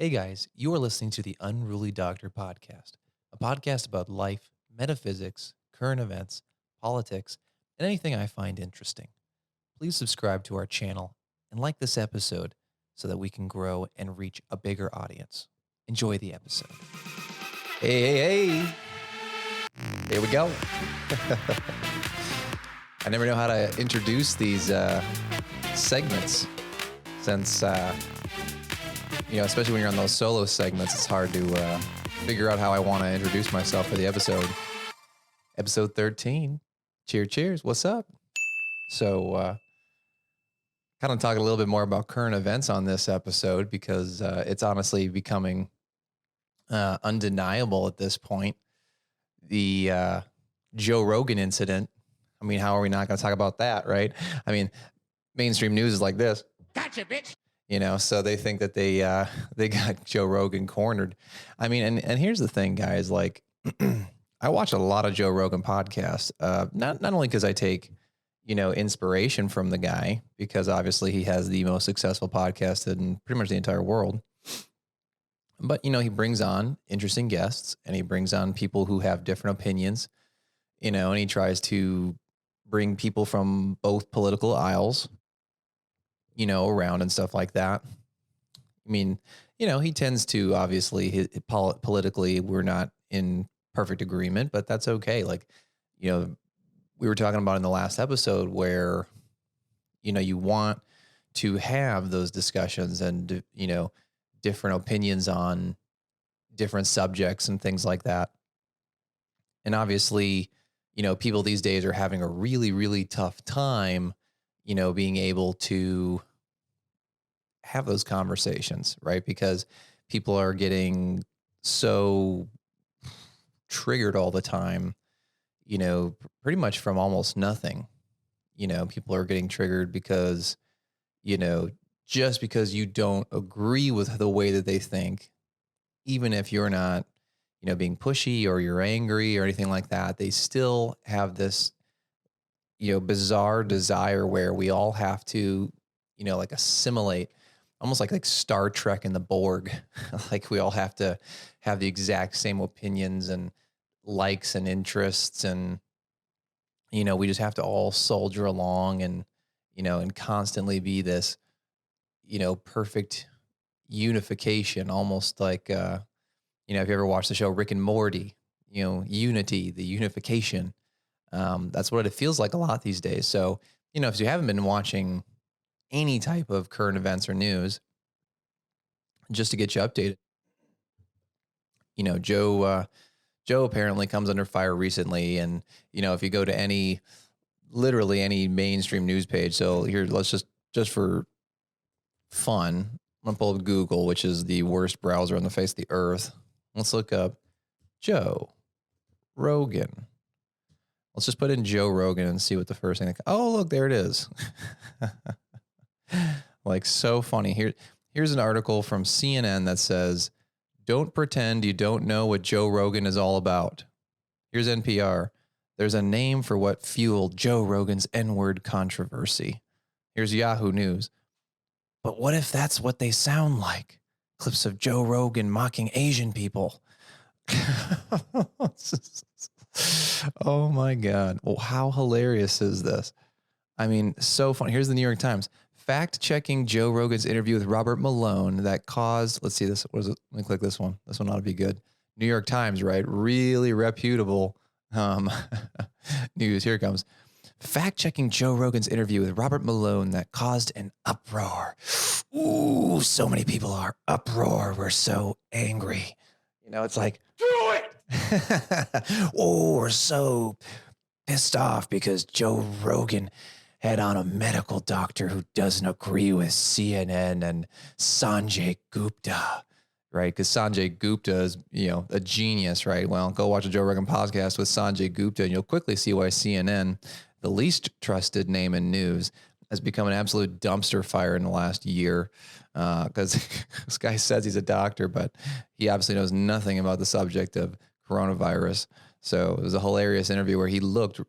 Hey guys, you are listening to the Unruly Doctor podcast, a podcast about life, metaphysics, current events, politics, and anything I find interesting. Please subscribe to our channel and like this episode so that we can grow and reach a bigger audience. Enjoy the episode. Hey. There we go. I never know how to introduce these segments since, especially when you're on those solo segments, it's hard to figure out how I want to introduce myself for the episode. Episode 13. Cheers. What's up? So, kind of talk a little bit more about current events on this episode because it's honestly becoming undeniable at this point. The Joe Rogan incident. I mean, how are we not going to talk about that, right? I mean, mainstream news is like this. Gotcha, bitch. So they think that they got Joe Rogan cornered. I mean, and here's the thing, guys. Like, I watch a lot of Joe Rogan podcasts. Not only because I take inspiration from the guy, because obviously he has the most successful podcast in pretty much the entire world. But he brings on interesting guests, and he brings on people who have different opinions. And he tries to bring people from both political aisles, around and stuff like that. I mean, he tends to, obviously, politically, we're not in perfect agreement, but that's okay. Like, we were talking about in the last episode where, you want to have those discussions and, different opinions on different subjects and things like that. And obviously, people these days are having a really, really tough time, being able to have those conversations, right? Because people are getting so triggered all the time, pretty much from almost nothing. People are getting triggered because, just because you don't agree with the way that they think, even if you're not, being pushy or you're angry or anything like that, they still have this, bizarre desire where we all have to, like assimilate, almost like Star Trek and the Borg. Like we all have to have the exact same opinions and likes and interests. And, we just have to all soldier along and, and constantly be this, perfect unification, almost like, if you ever watched the show Rick and Morty, unity, the unification. That's what it feels like a lot these days. So, if you haven't been watching any type of current events or news, just to get you updated, Joe apparently comes under fire recently. And, if you go to literally any mainstream news page, so here, let's just for fun, I'm going to pull up Google, which is the worst browser on the face of the earth. Let's look up Joe Rogan. Let's just put in Joe Rogan and see what the first thing. Oh, look, there it is. Like, so funny. Here's an article from CNN that says, "Don't pretend you don't know what Joe Rogan is all about." Here's NPR. "There's a name for what fueled Joe Rogan's N-word controversy." Here's Yahoo News. "But what if that's what they sound like? Clips of Joe Rogan mocking Asian people." Oh my God. Well, how hilarious is this? I mean, so funny. Here's the New York Times. "Fact-checking Joe Rogan's interview with Robert Malone that caused," let's see this. What is it? Let me click this one. This one ought to be good. New York Times, right? Really reputable news. Here it comes. "Fact-checking Joe Rogan's interview with Robert Malone that caused an uproar." Ooh, so many people are uproar. We're so angry. It's like, do it. Oh, we're so pissed off because Joe Rogan had on a medical doctor who doesn't agree with CNN and Sanjay Gupta, right? Because Sanjay Gupta is, a genius, right? Well, go watch a Joe Rogan podcast with Sanjay Gupta and you'll quickly see why CNN, the least trusted name in news, has become an absolute dumpster fire in the last year. Because this guy says he's a doctor, but he obviously knows nothing about the subject of coronavirus. So it was a hilarious interview where he looked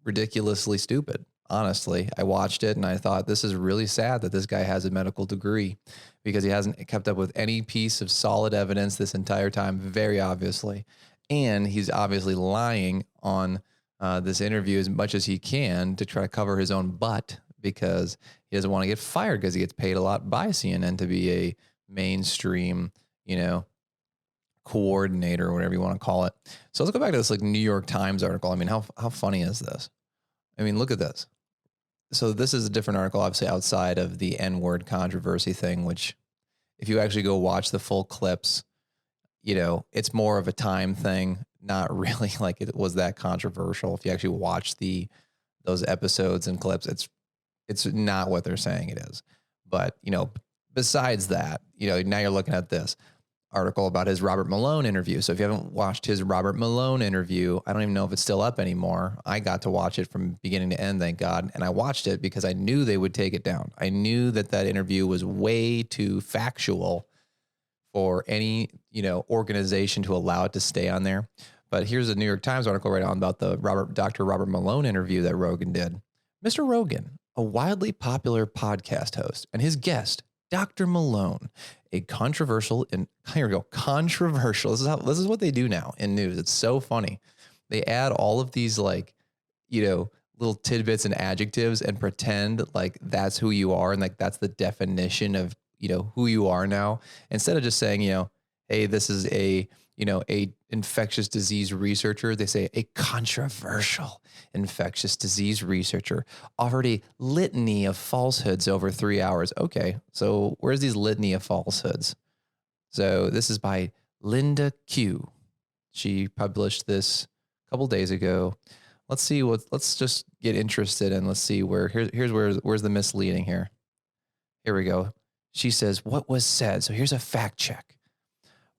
ridiculously stupid. Honestly, I watched it and I thought this is really sad that this guy has a medical degree because he hasn't kept up with any piece of solid evidence this entire time, very obviously. And he's obviously lying on this interview as much as he can to try to cover his own butt because he doesn't want to get fired because he gets paid a lot by CNN to be a mainstream, you know, coordinator or whatever you want to call it. So let's go back to this like New York Times article. I mean, how funny is this? I mean, look at this. So this is a different article, obviously outside of the N-word controversy thing, which if you actually go watch the full clips, you know, it's more of a time thing, not really like it was that controversial. If you actually watch those episodes and clips, it's not what they're saying it is. But, you know, besides that, you know, now you're looking at this article about his Robert Malone interview. So if you haven't watched his Robert Malone interview, I don't even know if it's still up anymore. I got to watch it from beginning to end, thank God. And I watched it because I knew they would take it down. I knew that interview was way too factual for any, you know, organization to allow it to stay on there. But here's a New York Times article right on about the Dr. Robert Malone interview that Rogan did. Mr. Rogan, a wildly popular podcast host, and his guest, Dr. Malone, a controversial and here we go, controversial. This is what they do now in news. It's so funny. They add all of these like, you know, little tidbits and adjectives and pretend like that's who you are and like that's the definition of, you know, who you are now. Instead of just saying, you know, hey, this is a, you know, a infectious disease researcher, they say a controversial infectious disease researcher offered a litany of falsehoods over 3 hours. Okay, so where's these litany of falsehoods? So this is by Linda Q. She published this a couple days ago. Let's just get interested and let's see where's the misleading here. Here we go. She says, what was said? So here's a fact check.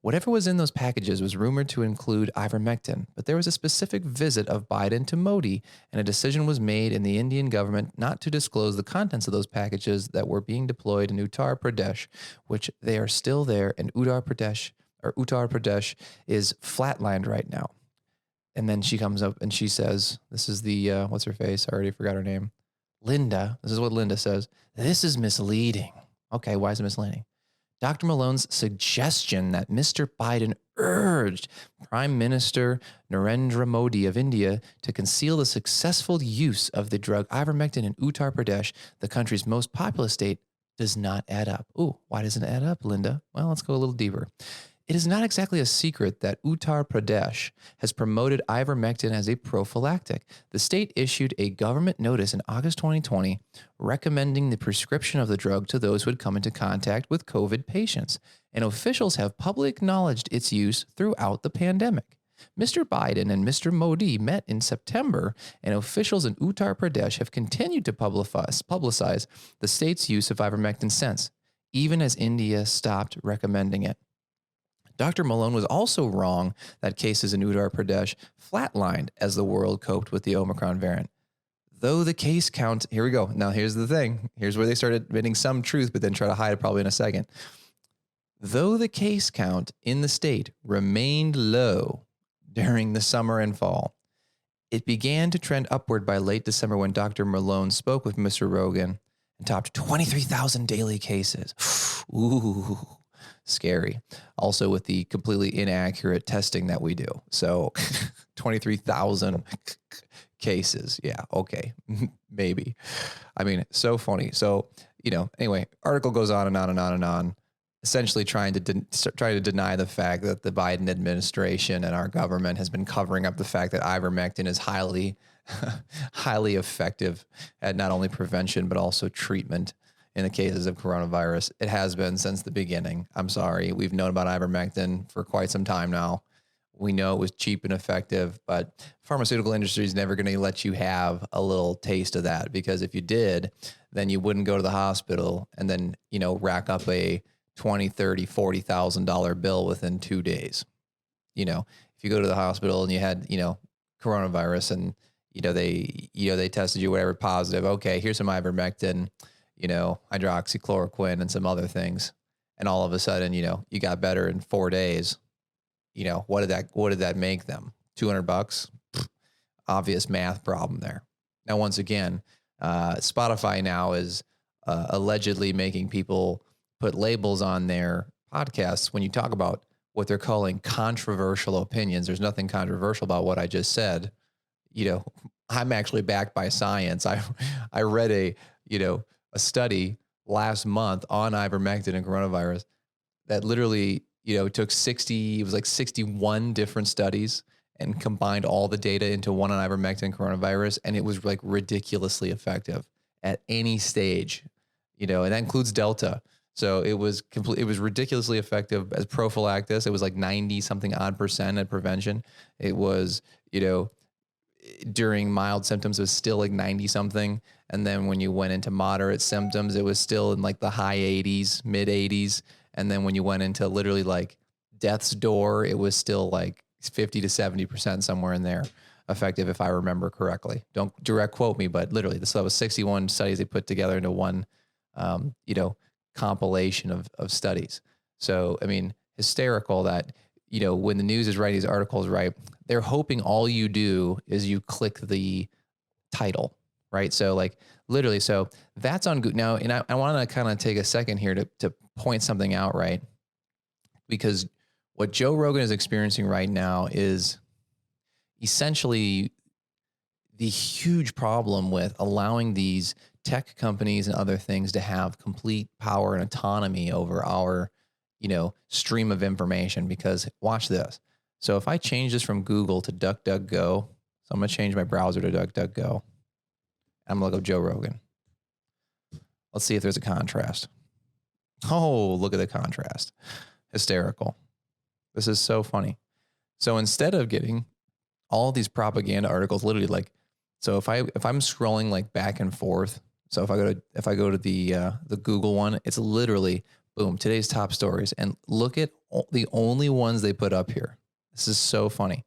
Whatever was in those packages was rumored to include ivermectin, but there was a specific visit of Biden to Modi, and a decision was made in the Indian government not to disclose the contents of those packages that were being deployed in Uttar Pradesh, which they are still there, and Uttar Pradesh is flatlined right now. And then she comes up and she says, this is the, what's her face? I already forgot her name. Linda. This is what Linda says. This is misleading. Okay, why is it misleading? Dr. Malone's suggestion that Mr. Biden urged Prime Minister Narendra Modi of India to conceal the successful use of the drug ivermectin in Uttar Pradesh, the country's most populous state, does not add up. Ooh, why doesn't it add up, Linda? Well, let's go a little deeper. It is not exactly a secret that Uttar Pradesh has promoted ivermectin as a prophylactic. The state issued a government notice in August 2020 recommending the prescription of the drug to those who had come into contact with COVID patients, and officials have publicly acknowledged its use throughout the pandemic. Mr. Biden and Mr. Modi met in September, and officials in Uttar Pradesh have continued to publicize the state's use of ivermectin since, even as India stopped recommending it. Dr. Malone was also wrong that cases in Uttar Pradesh flatlined as the world coped with the Omicron variant. Though the case count, here we go. Now here's the thing. Here's where they started admitting some truth, but then try to hide it probably in a second. Though the case count in the state remained low during the summer and fall, it began to trend upward by late December when Dr. Malone spoke with Mr. Rogan and topped 23,000 daily cases. Ooh. Scary. Also with the completely inaccurate testing that we do. So 23,000 cases. Yeah. Okay. Maybe. I mean, so funny. So, you know, anyway, article goes on and on and on and on, essentially trying to deny the fact that the Biden administration and our government has been covering up the fact that ivermectin is highly effective at not only prevention, but also treatment. In the cases of coronavirus, it has been since the beginning. I'm sorry. We've known about ivermectin for quite some time now. We know it was cheap and effective, but pharmaceutical industry is never going to let you have a little taste of that, because if you did, then you wouldn't go to the hospital and then, you know, rack up a $20,000, $30,000, $40,000 bill within 2 days. You know, if you go to the hospital and you had, you know, coronavirus and, they tested you, whatever, positive. Okay, here's some ivermectin, hydroxychloroquine and some other things. And all of a sudden, you got better in 4 days. What did that make them? $200? Obvious math problem there. Now, once again, Spotify now is allegedly making people put labels on their podcasts when you talk about what they're calling controversial opinions. There's nothing controversial about what I just said. I'm actually backed by science. I read a study last month on ivermectin and coronavirus that literally, took 61 different studies and combined all the data into one on ivermectin and coronavirus. And it was like ridiculously effective at any stage, and that includes Delta. So it was ridiculously effective as prophylaxis. It was like 90 something odd percent at prevention. It was, during mild symptoms, it was still like 90 something. And then when you went into moderate symptoms, it was still in like the high 80s, mid 80s. And then when you went into literally like death's door, it was still like 50 to 70% somewhere in there effective, if I remember correctly. Don't direct quote me, but literally that was 61 studies they put together into one, compilation of studies. So, I mean, hysterical that, when the news is writing these articles, right, they're hoping all you do is you click the title, right? So like literally, so that's on Google now. And I want to kind of take a second here to point something out, right? Because what Joe Rogan is experiencing right now is essentially the huge problem with allowing these tech companies and other things to have complete power and autonomy over our, stream of information. Because watch this. So if I change this from Google to DuckDuckGo, so I'm going to change my browser to DuckDuckGo. I'm going to look up Joe Rogan. Let's see if there's a contrast. Oh, look at the contrast. Hysterical. This is so funny. So instead of getting all these propaganda articles, literally like, so if I'm scrolling like back and forth, so if I go to the Google one, it's literally boom, today's top stories, and look at the only ones they put up here. This is so funny.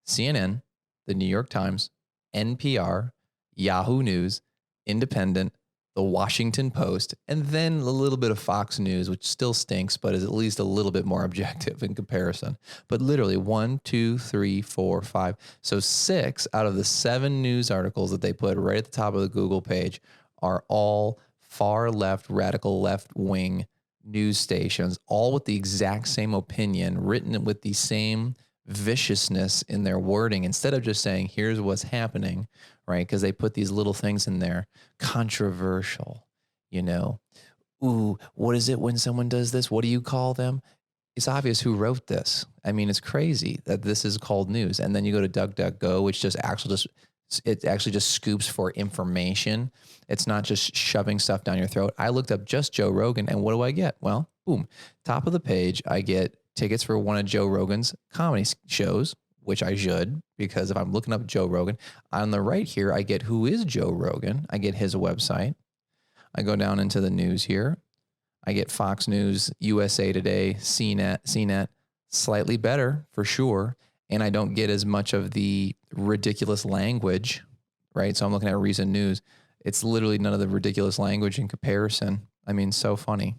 CNN, the New York Times, NPR, Yahoo News, Independent, the Washington Post, and then a little bit of Fox News, which still stinks, but is at least a little bit more objective in comparison. But literally 1, 2, 3, 4, 5. So 6 out of the 7 news articles that they put right at the top of the Google page are all far left, radical left wing news stations, all with the exact same opinion, written with the same viciousness in their wording, instead of just saying, here's what's happening, right? Because they put these little things in there, controversial, ooh, what is it when someone does this? What do you call them? It's obvious who wrote this. I mean, it's crazy that this is called news. And then you go to DuckDuckGo, which it actually just scoops for information. It's not just shoving stuff down your throat. I looked up just Joe Rogan, and what do I get? Well, boom, top of the page, I get tickets for one of Joe Rogan's comedy shows, which I should, because if I'm looking up Joe Rogan, on the right here, I get who is Joe Rogan. I get his website. I go down into the news here. I get Fox News, USA Today, CNET, slightly better for sure. And I don't get as much of the ridiculous language, right? So I'm looking at recent news. It's literally none of the ridiculous language in comparison. I mean, so funny,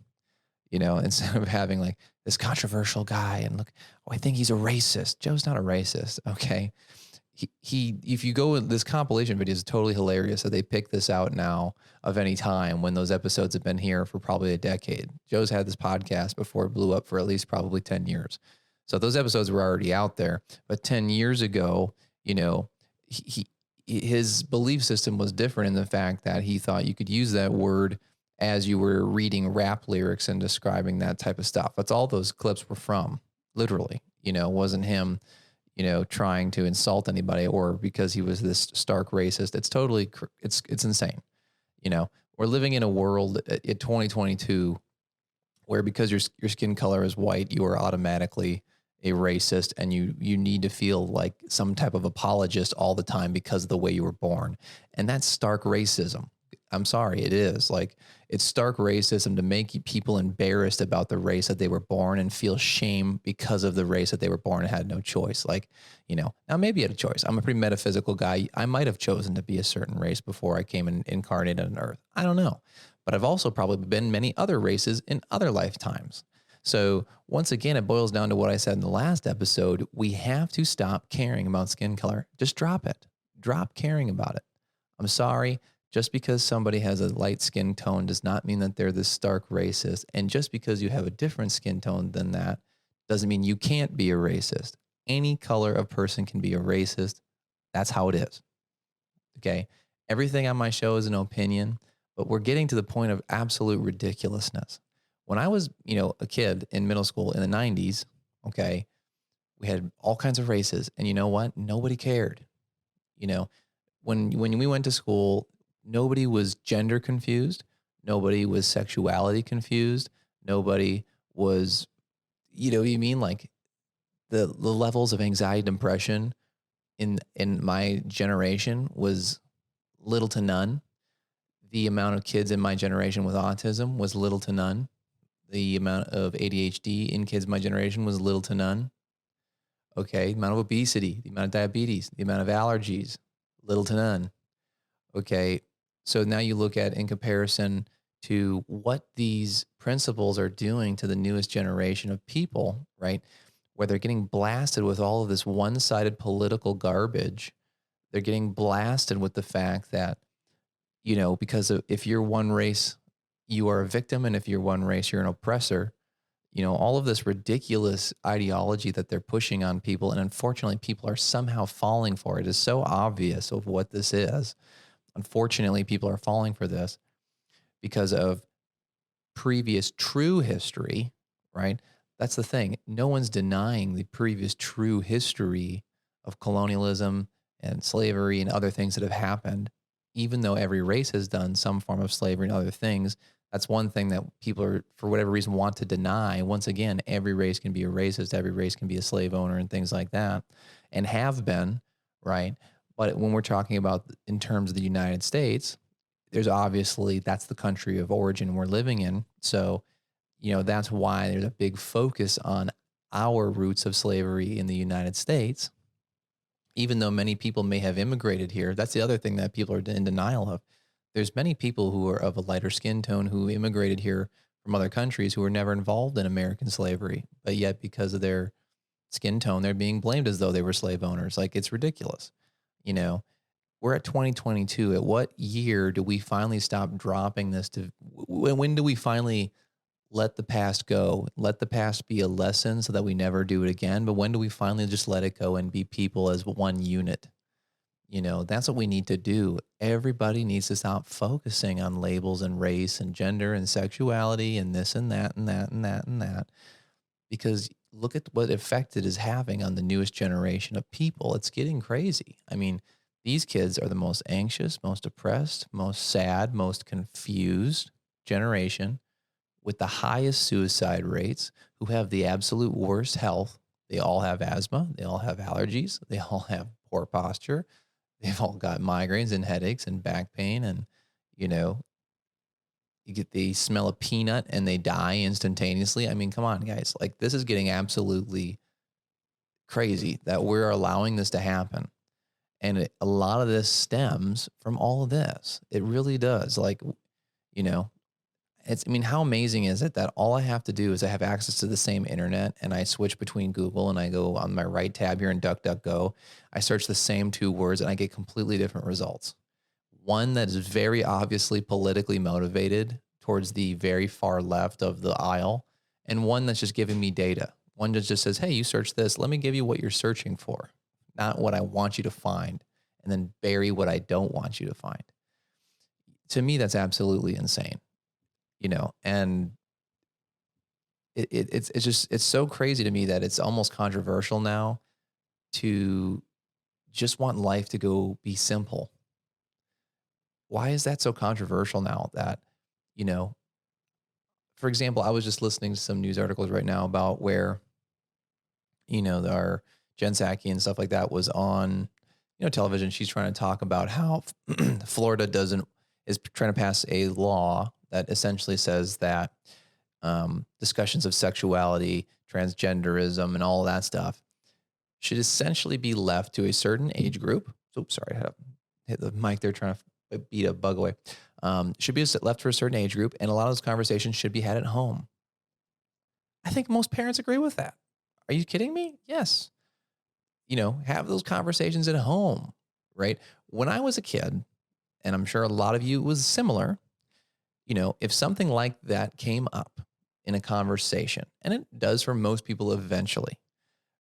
instead of having like this controversial guy and look, I think he's a racist. Joe's not a racist. Okay. If you go with this compilation video, is totally hilarious that they pick this out now of any time when those episodes have been here for probably a decade. Joe's had this podcast before it blew up for at least probably 10 years. So those episodes were already out there, but 10 years ago, his belief system was different in the fact that he thought you could use that word as you were reading rap lyrics and describing that type of stuff. That's all those clips were from, literally. Wasn't him, trying to insult anybody or because he was this stark racist. It's totally, it's insane. We're living in a world in 2022 where because your skin color is white, you are automatically a racist and you need to feel like some type of apologist all the time because of the way you were born. And that's stark racism. I'm sorry, it is. Like, it's stark racism to make people embarrassed about the race that they were born and feel shame because of the race that they were born and had no choice. Like, now maybe you had a choice. I'm a pretty metaphysical guy. I might have chosen to be a certain race before I came and incarnated on Earth. I don't know. But I've also probably been many other races in other lifetimes. So once again, it boils down to what I said in the last episode. We have to stop caring about skin color. Just drop it. Drop caring about it. I'm sorry. Just because somebody has a light skin tone does not mean that they're this stark racist. And just because you have a different skin tone than that doesn't mean you can't be a racist. Any color of person can be a racist. That's how it is. Okay. Everything on my show is an opinion, but we're getting to the point of absolute ridiculousness. When I was, a kid in middle school in the 90s, okay, we had all kinds of races. And you know what? Nobody cared. You know, when we went to school, nobody was gender confused. Nobody was sexuality confused. Nobody was, you mean like the levels of anxiety and depression in my generation was little to none. The amount of kids in my generation with autism was little to none. The amount of ADHD in kids in my generation was little to none. Okay, the amount of obesity, the amount of diabetes, the amount of allergies, little to none. Okay, so now you look at in comparison to what these principles are doing to the newest generation of people, right? Where they're getting blasted with all of this one-sided political garbage. They're getting blasted with the fact that, because if you're one race, you are a victim, and if you're one race, you're an oppressor. All of this ridiculous ideology that they're pushing on people, and unfortunately, people are somehow falling for it. It's so obvious of what this is. Unfortunately, people are falling for this because of previous true history, right? That's the thing. No one's denying the previous true history of colonialism and slavery and other things that have happened, even though every race has done some form of slavery and other things. That's one thing that people are, for whatever reason, want to deny. Once again, every race can be a racist, every race can be a slave owner and things like that, and have been, right? But when we're talking about in terms of the United States, there's obviously, that's the country of origin we're living in. So, that's why there's a big focus on our roots of slavery in the United States. Even though many people may have immigrated here, that's the other thing that people are in denial of. There's many people who are of a lighter skin tone who immigrated here from other countries who were never involved in American slavery, but yet because of their skin tone, they're being blamed as though they were slave owners. Like, it's ridiculous. We're at 2022. At what year do we finally stop dropping this to, when do we finally let the past go? Let the past be a lesson so that we never do it again. But when do we finally just let it go and be people as one unit? That's what we need to do. Everybody needs to stop focusing on labels and race and gender and sexuality and this and that and that and that and that. Because look at what effect it is having on the newest generation of people. It's getting crazy. I mean, these kids are the most anxious, most depressed, most sad, most confused generation with the highest suicide rates, who have the absolute worst health. They all have asthma. They all have allergies. They all have poor posture. They've all got migraines and headaches and back pain. And, they smell a peanut and they die instantaneously. I mean, come on, guys. Like, this is getting absolutely crazy that we're allowing this to happen. And a lot of this stems from all of this. It really does. Like, how amazing is it that all I have to do is I have access to the same internet, and I switch between Google and I go on my right tab here in DuckDuckGo. I search the same two words and I get completely different results. One that is very obviously politically motivated towards the very far left of the aisle, and one that's just giving me data. One that just says, hey, you search this. Let me give you what you're searching for, not what I want you to find, and then bury what I don't want you to find. To me, that's absolutely insane. And it's so crazy to me that it's almost controversial now to just want life to go be simple. Why is that so controversial now that, for example, I was just listening to some news articles right now about where, our Jen Psaki and stuff like that was on, television. She's trying to talk about how Florida is trying to pass a law that essentially says that discussions of sexuality, transgenderism, and all of that stuff should essentially be left to a certain age group. Oops, sorry, I had to hit the mic there trying to beat a bug away. Should be left for a certain age group, and a lot of those conversations should be had at home. I think most parents agree with that. Are you kidding me? Yes. Have those conversations at home, right? When I was a kid, and I'm sure a lot of you was similar, if something like that came up in a conversation, and it does for most people eventually,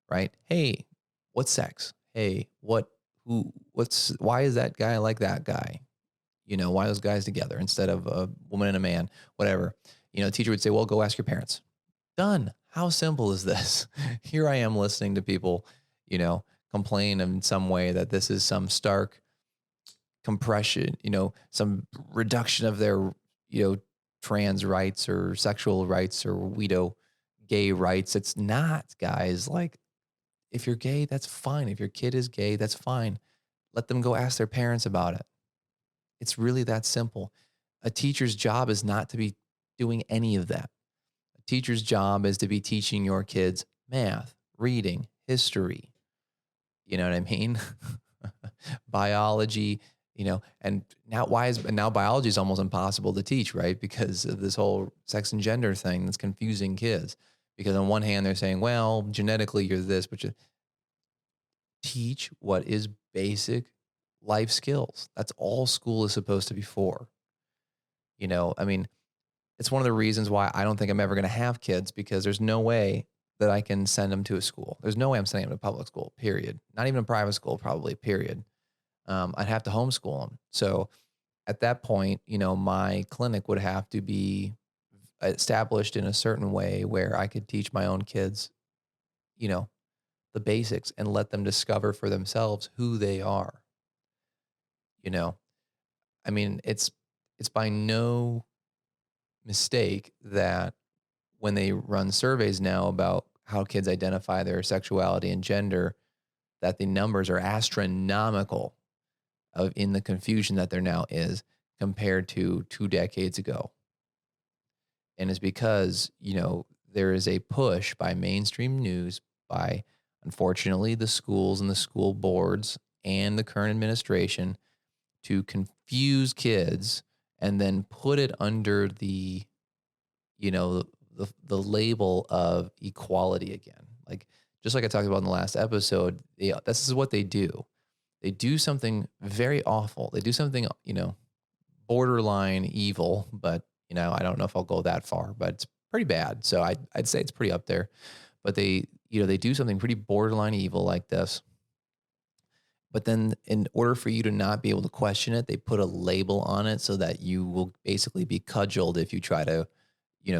right? Hey, what's sex? Hey, why is that guy like that guy? Why those guys together instead of a woman and a man, whatever. The teacher would say, well, go ask your parents. Done. How simple is this? Here I am listening to people, complain in some way that this is some stark compression, some reduction of their, trans rights or sexual rights or gay rights. It's not, guys. Like, if you're gay, that's fine. If your kid is gay, that's fine. Let them go ask their parents about it. It's really that simple. A teacher's job is not to be doing any of that. A teacher's job is to be teaching your kids math, reading, history. You know what I mean? Biology, and now biology is almost impossible to teach, right? Because of this whole sex and gender thing that's confusing kids. Because on one hand, they're saying, well, genetically you're this, but you teach what is basic life skills. That's all school is supposed to be for. It's one of the reasons why I don't think I'm ever going to have kids, because there's no way that I can send them to a school. There's no way I'm sending them to public school, period. Not even a private school, probably, period. I'd have to homeschool them. So at that point, my clinic would have to be established in a certain way where I could teach my own kids, the basics and let them discover for themselves who they are. It's by no mistake that when they run surveys now about how kids identify their sexuality and gender, that the numbers are astronomical in the confusion that there now is compared to 2 decades ago. And it's because, there is a push by mainstream news, by, unfortunately, the schools and the school boards and the current administration to confuse kids and then put it under the label of equality again. Like, just like I talked about in the last episode, this is what they do. They do something very awful. They do something, borderline evil, but, I don't know if I'll go that far, but it's pretty bad. So I'd say it's pretty up there. But they do something pretty borderline evil like this. But then in order for you to not be able to question it, they put a label on it so that you will basically be cudgeled if you try to,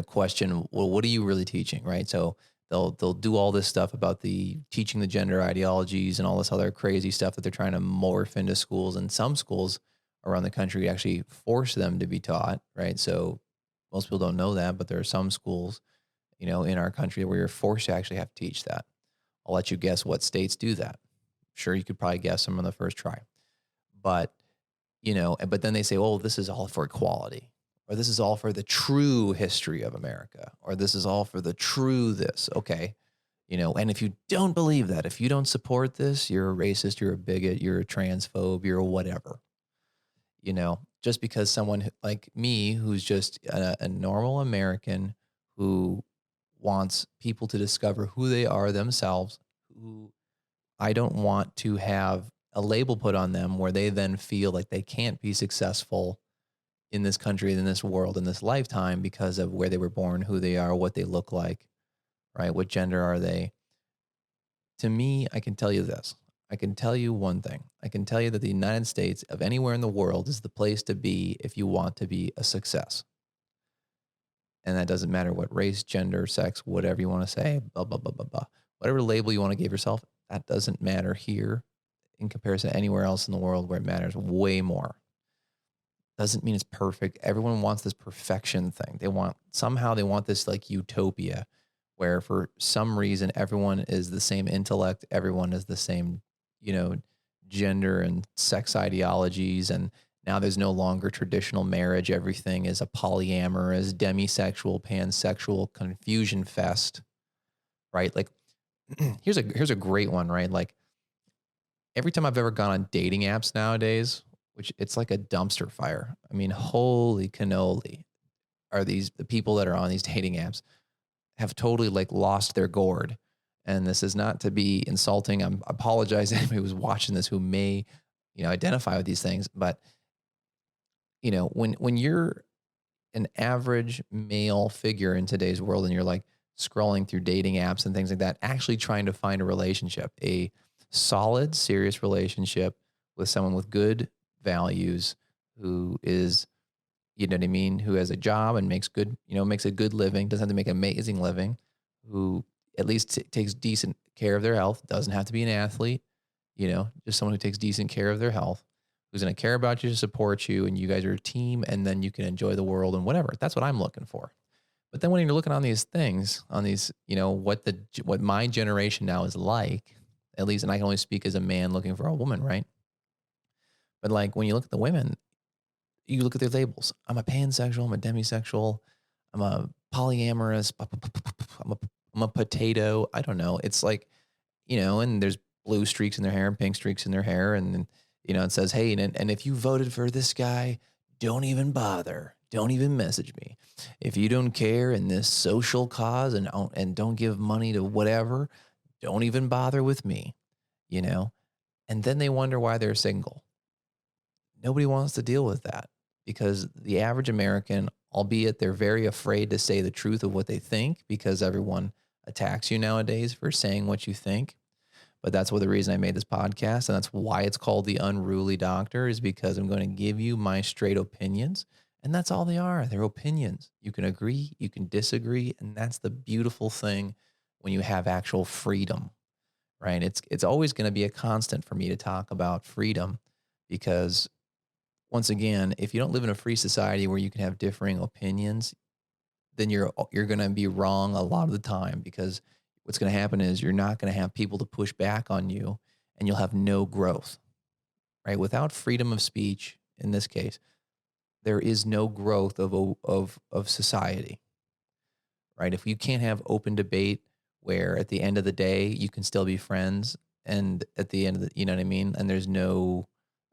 question, well, what are you really teaching, right? So they'll do all this stuff about teaching the gender ideologies and all this other crazy stuff that they're trying to morph into schools. And some schools around the country actually force them to be taught, right? So most people don't know that, but there are some schools, in our country where you're forced to actually have to teach that. I'll let you guess what states do that. Sure, you could probably guess them on the first try. But, but then they say, oh, this is all for equality, or this is all for the true history of America, or this is all for the true this. Okay. And if you don't believe that, if you don't support this, you're a racist, you're a bigot, you're a transphobe, you're a whatever. Just because someone like me, who's just a normal American who wants people to discover who they are themselves, who I don't want to have a label put on them where they then feel like they can't be successful in this country, in this world, in this lifetime because of where they were born, who they are, what they look like, right? What gender are they? To me, I can tell you this. I can tell you one thing. I can tell you that the United States of anywhere in the world is the place to be if you want to be a success. And that doesn't matter what race, gender, sex, whatever you want to say, blah, blah, blah, blah, blah. Whatever label you want to give yourself, that doesn't matter here in comparison to anywhere else in the world where it matters way more. Doesn't mean it's perfect. Everyone wants this perfection thing. They want this like utopia where for some reason everyone is the same intellect, everyone is the same, gender and sex ideologies, and now there's no longer traditional marriage. Everything is a polyamorous, demisexual, pansexual confusion fest, right? Like, here's a great one, right? Like, every time I've ever gone on dating apps nowadays, which it's like a dumpster fire. I mean, holy cannoli, the people that are on these dating apps have totally like lost their gourd. And this is not to be insulting. I apologize to anybody who's watching this who may, identify with these things, but when you're an average male figure in today's world and you're like scrolling through dating apps and things like that, actually trying to find a relationship, a solid, serious relationship with someone with good values who is, you know what I mean, who has a job and makes good, makes a good living, doesn't have to make an amazing living, who at least takes decent care of their health, doesn't have to be an athlete, just someone who takes decent care of their health, who's going to care about you, support you, and you guys are a team, and then you can enjoy the world and whatever. That's what I'm looking for. But then when you're looking on these things, on these, what my generation now is like, at least, and I can only speak as a man looking for a woman, right? But like when you look at the women, you look at their labels. I'm a pansexual. I'm a demisexual. I'm a polyamorous. I'm a potato. I don't know. It's like, and there's blue streaks in their hair and pink streaks in their hair. And then, it says, hey, and if you voted for this guy, don't even bother. Don't even message me. If you don't care in this social cause and don't give money to whatever, don't even bother with me, And then they wonder why they're single. Nobody wants to deal with that because the average American, albeit they're very afraid to say the truth of what they think because everyone attacks you nowadays for saying what you think. But that's the reason I made this podcast. And that's why it's called The Unruly Doctor, is because I'm going to give you my straight opinions. And that's all they are. They're opinions. You can agree, you can disagree. And that's the beautiful thing when you have actual freedom, right? It's always going to be a constant for me to talk about freedom because once again, if you don't live in a free society where you can have differing opinions, then you're going to be wrong a lot of the time because what's going to happen is you're not going to have people to push back on you and you'll have no growth, right? Without freedom of speech, in this case, there is no growth of society, right? If you can't have open debate where at the end of the day, you can still be friends and at the end of you know what I mean? And there's no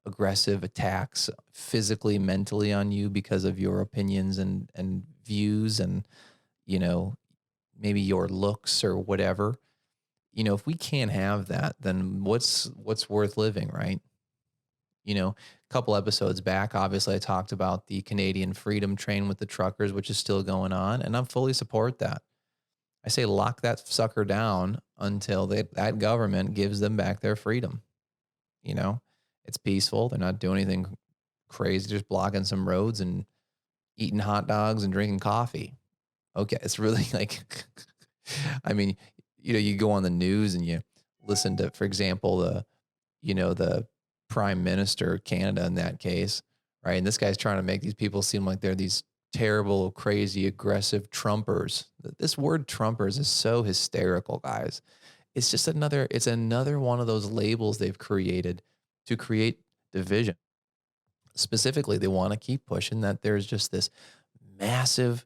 aggressive attacks physically, mentally on you because of your opinions and views and, maybe your looks or whatever. If we can't have that, then what's worth living, right? A couple episodes back, obviously I talked about the Canadian Freedom Train with the truckers, which is still going on, and I'm fully support that. I say lock that sucker down until that government gives them back their freedom. It's peaceful. They're not doing anything crazy, just blocking some roads and eating hot dogs and drinking coffee. Okay, it's really like, I mean, you go on the news and you listen to, for example, the prime minister of Canada in that case, right? And this guy's trying to make these people seem like they're these terrible, crazy, aggressive Trumpers. This word Trumpers is so hysterical, guys. It's just it's another one of those labels they've created to create division. Specifically, they want to keep pushing that there's just this massive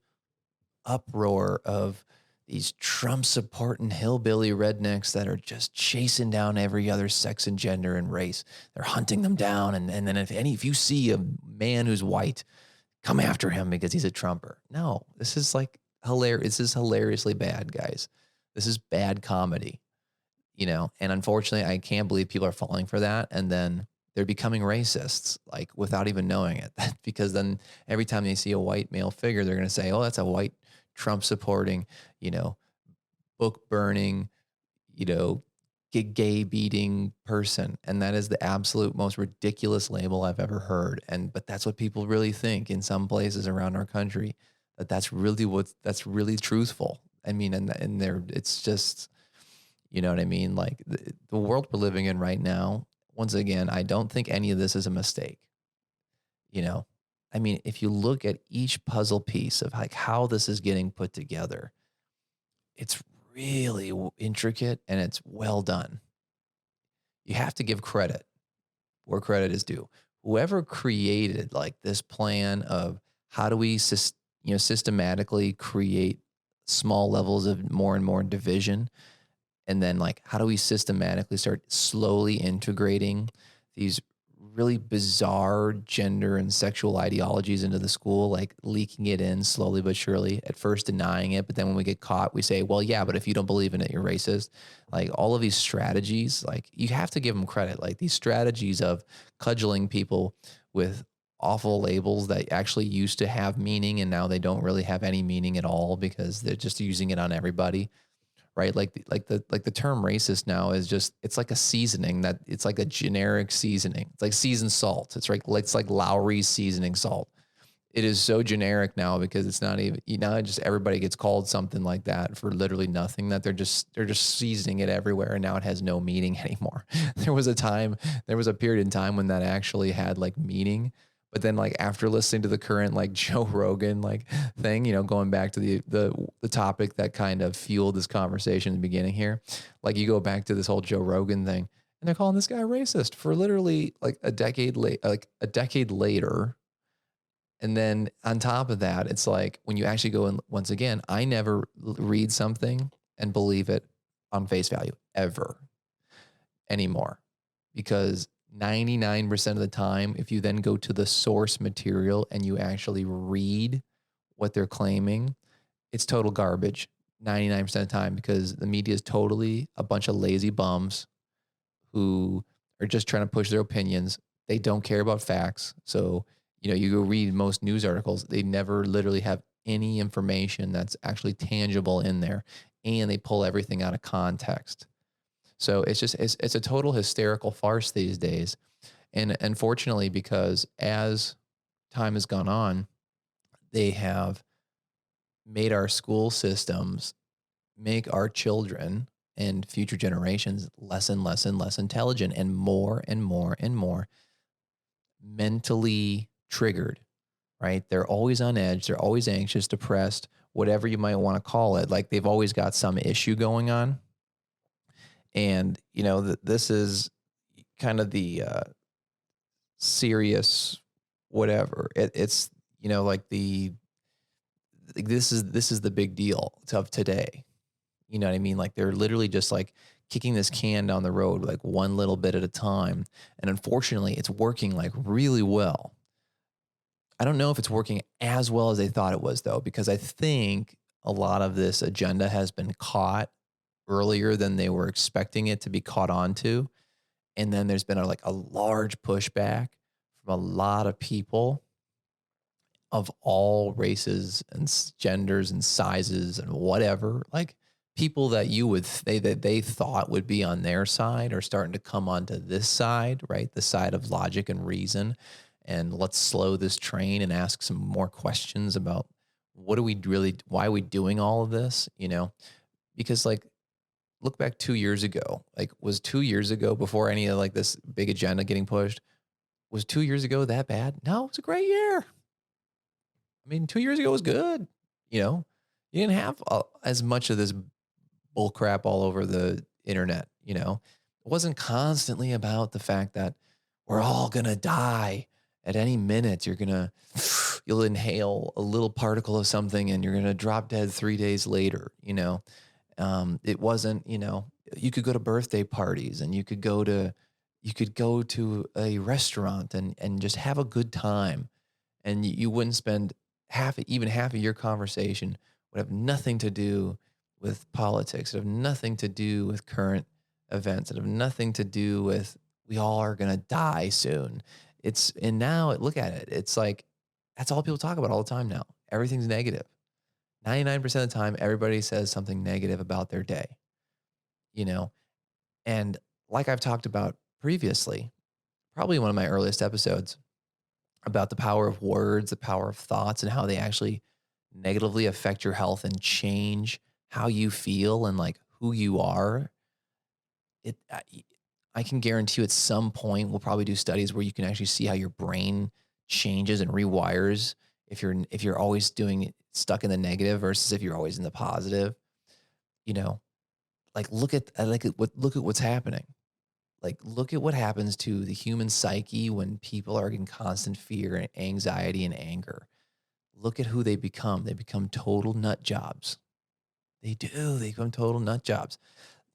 uproar of these Trump supporting hillbilly rednecks that are just chasing down every other sex and gender and race. They're hunting them down. And then if you see a man who's white, come after him because he's a Trumper. No, this is like hilarious. This is hilariously bad, guys. This is bad comedy, and unfortunately I can't believe people are falling for that. And then they're becoming racists, like without even knowing it, because then every time they see a white male figure, they're going to say, oh, that's a white Trump supporting, book burning, gay beating person. And that is the absolute most ridiculous label I've ever heard. But that's what people really think in some places around our country, that's really truthful. I mean, and it's just, you know what I mean? Like the world we're living in right now, once again, I don't think any of this is a mistake. I mean, if you look at each puzzle piece of like how this is getting put together, it's really intricate and it's well done. You have to give credit where credit is due. Whoever created like this plan of how do we systematically create small levels of more and more division, and then like how do we systematically start slowly integrating these really bizarre gender and sexual ideologies into the school, like leaking it in slowly but surely, at first denying it, but then when we get caught, we say, well, yeah, but if you don't believe in it, you're racist. Like all of these strategies, like you have to give them credit. Like these strategies of cudgeling people with awful labels that actually used to have meaning and now they don't really have any meaning at all because they're just using it on everybody, right? Like the term racist now is just, it's like a seasoning that it's like a generic seasoning. It's like seasoned salt. It's like Lowry's seasoning salt. It is so generic now because it's not even, just everybody gets called something like that for literally nothing, that they're just seasoning it everywhere. And now it has no meaning anymore. There was a period in time when that actually had like meaning. But then like after listening to the current like Joe Rogan like thing, going back to the topic that kind of fueled this conversation in the beginning here, like you go back to this whole Joe Rogan thing and they're calling this guy racist for literally like a decade later. And then on top of that, it's like when you actually go and once again, I never read something and believe it on face value ever anymore, because 99% of the time, if you then go to the source material and you actually read what they're claiming, it's total garbage 99% of the time, because the media is totally a bunch of lazy bums who are just trying to push their opinions. They don't care about facts. So you go read most news articles, they never literally have any information that's actually tangible in there, and they pull everything out of context. So it's a total hysterical farce these days. And unfortunately, because as time has gone on, they have made our school systems make our children and future generations less and less and less intelligent, and more and more and more mentally triggered, right? They're always on edge. They're always anxious, depressed, whatever you might want to call it. Like they've always got some issue going on. And, this is kind of the serious whatever. It's, like this is the big deal of today. You know what I mean? Like they're literally just like kicking this can down the road, like one little bit at a time. And unfortunately, it's working like really well. I don't know if it's working as well as they thought it was, though, because I think a lot of this agenda has been caught earlier than they were expecting it to be caught on to. And then there's been a large pushback from a lot of people of all races and genders and sizes and whatever. Like people that they thought would be on their side are starting to come onto this side, right? The side of logic and reason. And let's slow this train and ask some more questions about why are we doing all of this? Because like, look back 2 years ago, like was 2 years ago, before any of like this big agenda getting pushed, was 2 years ago that bad? No, it's a great year. I mean, 2 years ago was good. You didn't have as much of this bull crap all over the internet. It wasn't constantly about the fact that we're all going to die at any minute. You'll inhale a little particle of something and you're going to drop dead 3 days later. It wasn't, you could go to birthday parties and you could go to a restaurant and just have a good time. And you wouldn't spend half of your conversation would have nothing to do with politics. It have nothing to do with current events. It have nothing to do with, we all are going to die soon. And now look at it. It's like, that's all people talk about all the time now. Everything's negative. 99% of the time, everybody says something negative about their day, and like I've talked about previously, probably one of my earliest episodes, about the power of words, the power of thoughts, and how they actually negatively affect your health and change how you feel and like who you are. I can guarantee you at some point we'll probably do studies where you can actually see how your brain changes and rewires if you're always doing it stuck in the negative versus if you're always in the positive. Like look at what's happening. Like look at what happens to the human psyche when people are in constant fear and anxiety and anger. Look at who they become. They become total nut jobs. They do. They become total nut jobs.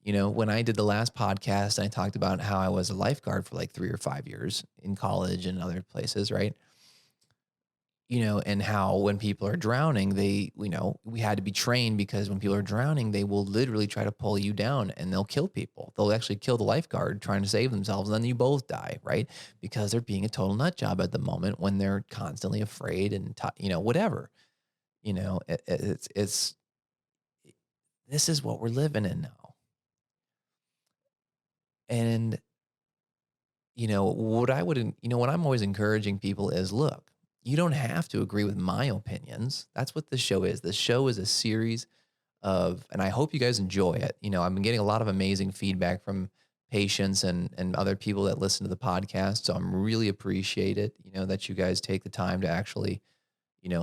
When I did the last podcast, I talked about how I was a lifeguard for like 3 or 5 years in college and other places, right? and how when people are drowning, we had to be trained because when people are drowning, they will literally try to pull you down and they'll kill people. They'll actually kill the lifeguard trying to save themselves. And then you both die, right? Because they're being a total nut job at the moment when they're constantly afraid and, whatever, it's, this is what we're living in now. And, what I'm always encouraging people is, look, you don't have to agree with my opinions. That's what this show is. This show is a series and I hope you guys enjoy it. I've been getting a lot of amazing feedback from patients and other people that listen to the podcast. So I'm really appreciate it, that you guys take the time to actually,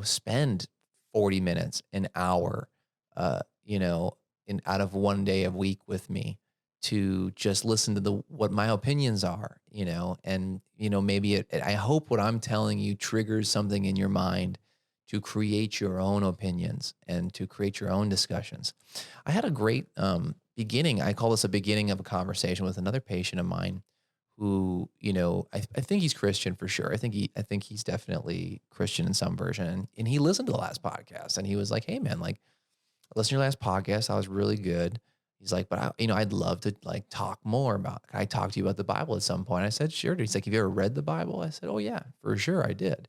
spend 40 minutes, an hour, uh, you know, out of one day a week with me to just listen to what my opinions are, and maybe I hope what I'm telling you triggers something in your mind to create your own opinions and to create your own discussions. I had a great beginning. I call this a beginning of a conversation with another patient of mine who, I think he's Christian for sure. I think he's definitely Christian in some version. And he listened to the last podcast and he was like, "Hey man, like, listen to your last podcast. That was really good." He's like, "But I'd love to like talk more about, can I talk to you about the Bible at some point?" I said, "Sure." He's like, "Have you ever read the Bible?" I said, "Oh yeah, for sure I did."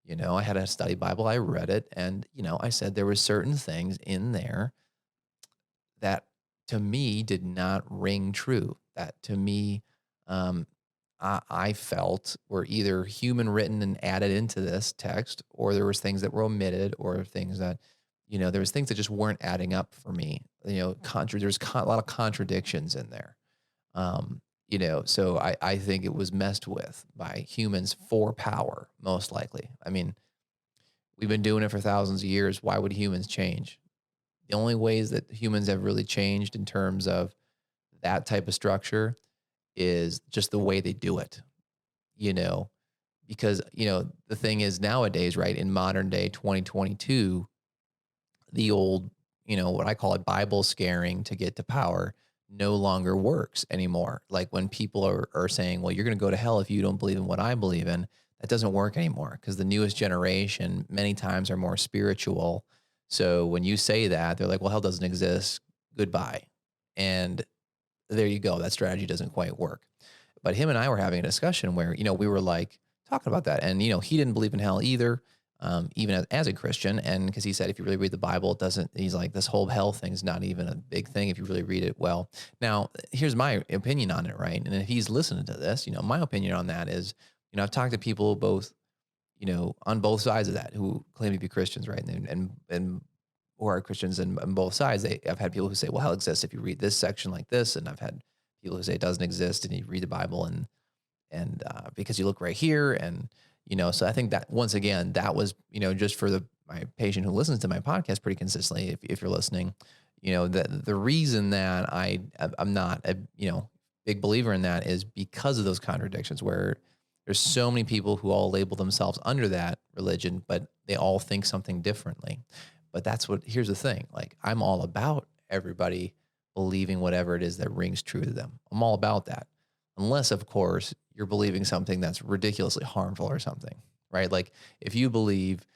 I had a study Bible, I read it. And, I said there were certain things in there that to me did not ring true. That to me, um, I felt were either human written and added into this text, or there was things that were omitted, or things that, there was things that just weren't adding up for me. There's a lot of contradictions in there. So I think it was messed with by humans for power, most likely. I mean, we've been doing it for thousands of years. Why would humans change? The only ways that humans have really changed in terms of that type of structure is just the way they do it, you know, because, the thing is nowadays, right, in modern day 2022, the old, what I call it Bible scaring to get to power no longer works anymore. Like when people are saying, well, you're going to go to hell if you don't believe in what I believe in, that doesn't work anymore because the newest generation many times are more spiritual. So when you say that, they're like, well, hell doesn't exist. Goodbye. And there you go. That strategy doesn't quite work. But him and I were having a discussion where, we were like talking about that. And, he didn't believe in hell either, even as a Christian. And because he said, if you really read the Bible, it doesn't, he's like, this whole hell thing's not even a big thing if you really read it well. Now, here's my opinion on it, right? And if he's listening to this, my opinion on that is, I've talked to people both, on both sides of that who claim to be Christians, right? And who are Christians and on both sides. I've had people who say, well, hell exists if you read this section like this. And I've had people who say it doesn't exist and you read the Bible and because you look right here. And, so I think that once again, that was, just for my patient who listens to my podcast pretty consistently, if you're listening, the reason that I'm not a, big believer in that is because of those contradictions where there's so many people who all label themselves under that religion, but they all think something differently. But here's the thing, like I'm all about everybody believing whatever it is that rings true to them. I'm all about that. Unless, of course, you're believing something that's ridiculously harmful or something, right? Like if you believe,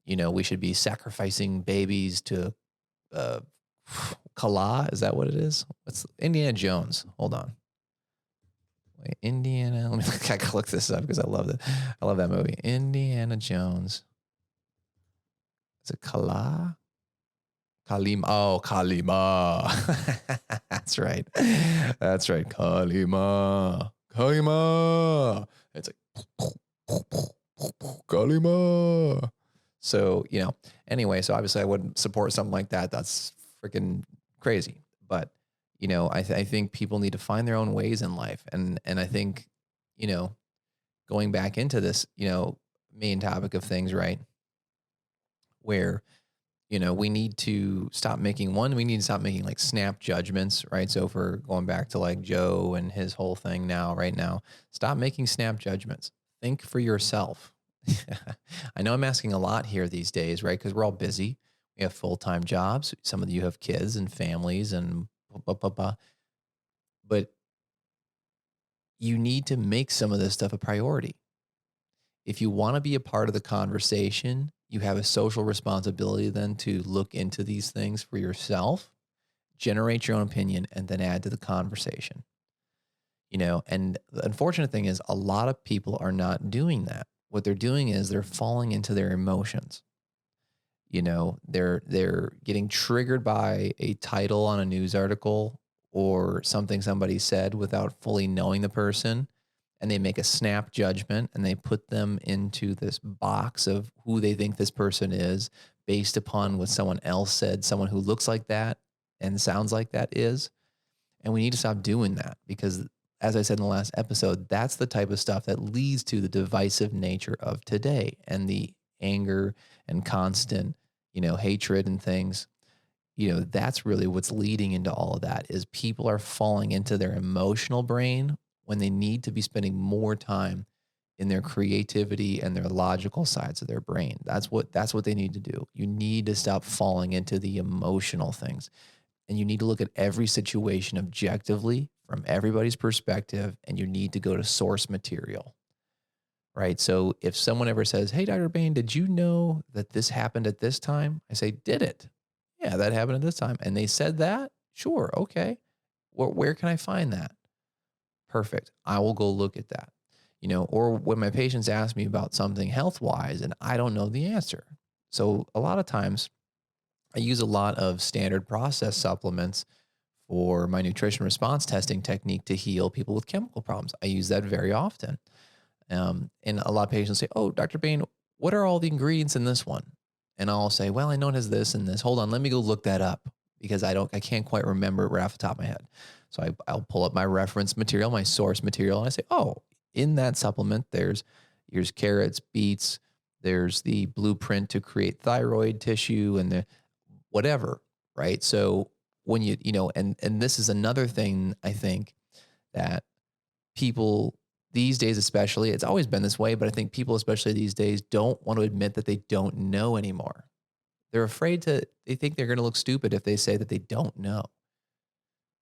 we should be sacrificing babies to uh, Kala, is that what it is? What's Indiana Jones? Hold on. Wait, Indiana. Let me I gotta look this up because I love it. I love that movie. Indiana Jones. Is it Kala? Kalima. Oh, Kalima. That's right. That's right. Kalima. Kalima. It's like Kalima. So, anyway, so obviously I wouldn't support something like that. That's freaking crazy. But, I think people need to find their own ways in life. And I think, going back into this, main topic of things, right? Where we need to stop making like snap judgments, right? So if we're going back to like Joe and his whole thing right now, stop making snap judgments. Think for yourself. I know I'm asking a lot here these days, right? Because we're all busy. We have full-time jobs. Some of you have kids and families and blah, blah, blah. But you need to make some of this stuff a priority. if you want to be a part of the conversation, you have a social responsibility then to look into these things for yourself, generate your own opinion, and then add to the conversation. And the unfortunate thing is a lot of people are not doing that. What they're doing is they're falling into their emotions. They're getting triggered by a title on a news article or something somebody said without fully knowing the person, and they make a snap judgment and they put them into this box of who they think this person is based upon what someone else said, someone who looks like that and sounds like that is. And we need to stop doing that because, as I said in the last episode, that's the type of stuff that leads to the divisive nature of today and the anger and constant, hatred and things. That's really what's leading into all of that is people are falling into their emotional brain when they need to be spending more time in their creativity and their logical sides of their brain. That's what they need to do. You need to stop falling into the emotional things. And you need to look at every situation objectively from everybody's perspective, and you need to go to source material, right? So if someone ever says, "Hey, Dr. Bain, did you know that this happened at this time?" I say, "Did it? Yeah, that happened at this time." And they said that? Sure. Okay. Where can I find that? Perfect. I will go look at that. Or when my patients ask me about something health-wise and I don't know the answer. So a lot of times I use a lot of standard process supplements for my nutrition response testing technique to heal people with chemical problems. I use that very often. And a lot of patients say, "Oh, Dr. Bain, what are all the ingredients in this one?" And I'll say, "Well, I know it has this and this. Hold on, let me go look that up because I can't quite remember it right off the top of my head." So I'll pull up my reference material, my source material, and I say, "Oh, in that supplement, here's carrots, beets, there's the blueprint to create thyroid tissue and the whatever," right? So when and this is another thing I think that people these days, especially, it's always been this way, but I think people, especially these days, don't want to admit that they don't know anymore. They think they're going to look stupid if they say that they don't know.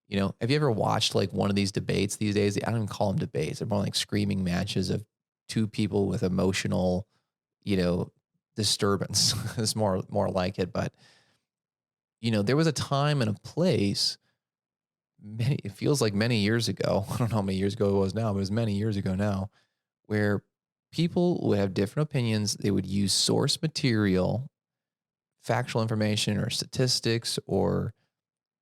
Have you ever watched like one of these debates these days? I don't even call them debates. They're more like screaming matches of two people with emotional, you know, disturbance. It's more like it. But, there was a time and a place it feels like many years ago. I don't know how many years ago it was now, but it was many years ago now, where people would have different opinions. They would use source material, factual information or statistics or,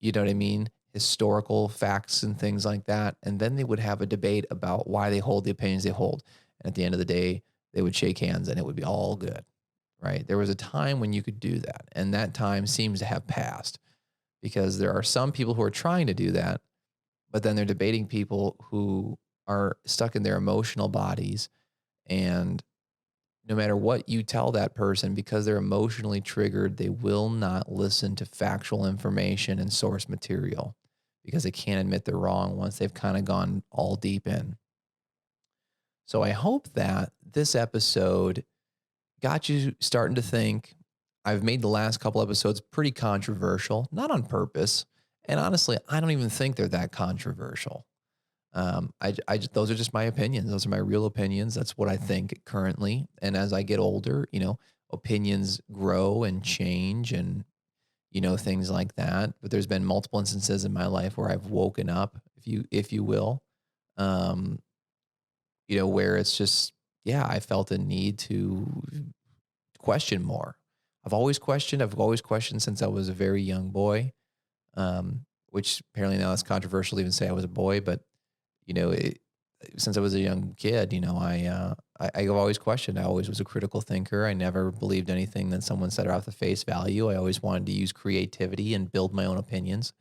you know what I mean, historical facts and things like that. And then they would have a debate about why they hold the opinions they hold. And at the end of the day, they would shake hands and it would be all good, right? There was a time when you could do that. And that time seems to have passed because there are some people who are trying to do that, but then they're debating people who are stuck in their emotional bodies. And no matter what you tell that person, because they're emotionally triggered, they will not listen to factual information and source material because they can't admit they're wrong once they've kind of gone all deep in. So I hope that this episode got you starting to think. I've made the last couple episodes pretty controversial, not on purpose. And honestly, I don't even think they're that controversial. Those are just my opinions. Those are my real opinions. That's what I think currently. And as I get older, opinions grow and change and, things like that. But there's been multiple instances in my life where I've woken up, if you will, um, where it's just, yeah, I felt a need to question more. I've always questioned. I've always questioned since I was a very young boy, which apparently now it's controversial to even say I was a boy, but since I was a young kid, I've always questioned. I always was a critical thinker. I never believed anything that someone said off the face value. I always wanted to use creativity and build my own opinions.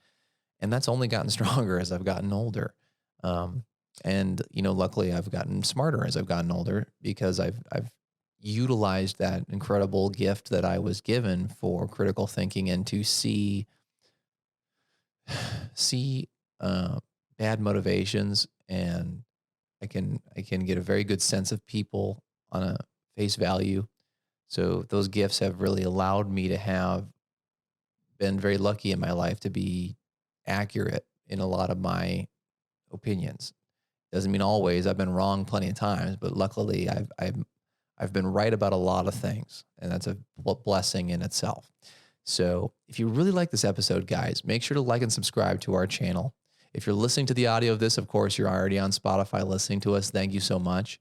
And that's only gotten stronger as I've gotten older. And luckily I've gotten smarter as I've gotten older because I've utilized that incredible gift that I was given for critical thinking and to see bad motivations, and I can get a very good sense of people on a face value. So those gifts have really allowed me to have been very lucky in my life to be accurate in a lot of my opinions. Doesn't mean always. I've been wrong plenty of times, but luckily I've been right about a lot of things, and that's a blessing in itself. So if you really like this episode, guys, make sure to like and subscribe to our channel. If you're listening to the audio of this, of course, you're already on Spotify listening to us. Thank you so much.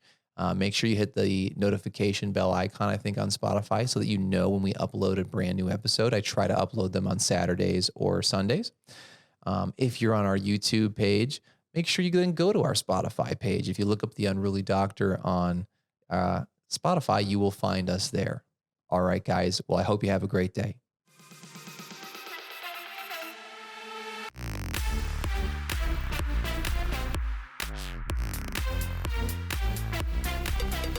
Make sure you hit the notification bell icon, I think, on Spotify so that you know when we upload a brand new episode. I try to upload them on Saturdays or Sundays. If you're on our YouTube page, make sure you then go to our Spotify page. If you look up the Unruly Doctor on Spotify, you will find us there. All right, guys. Well, I hope you have a great day.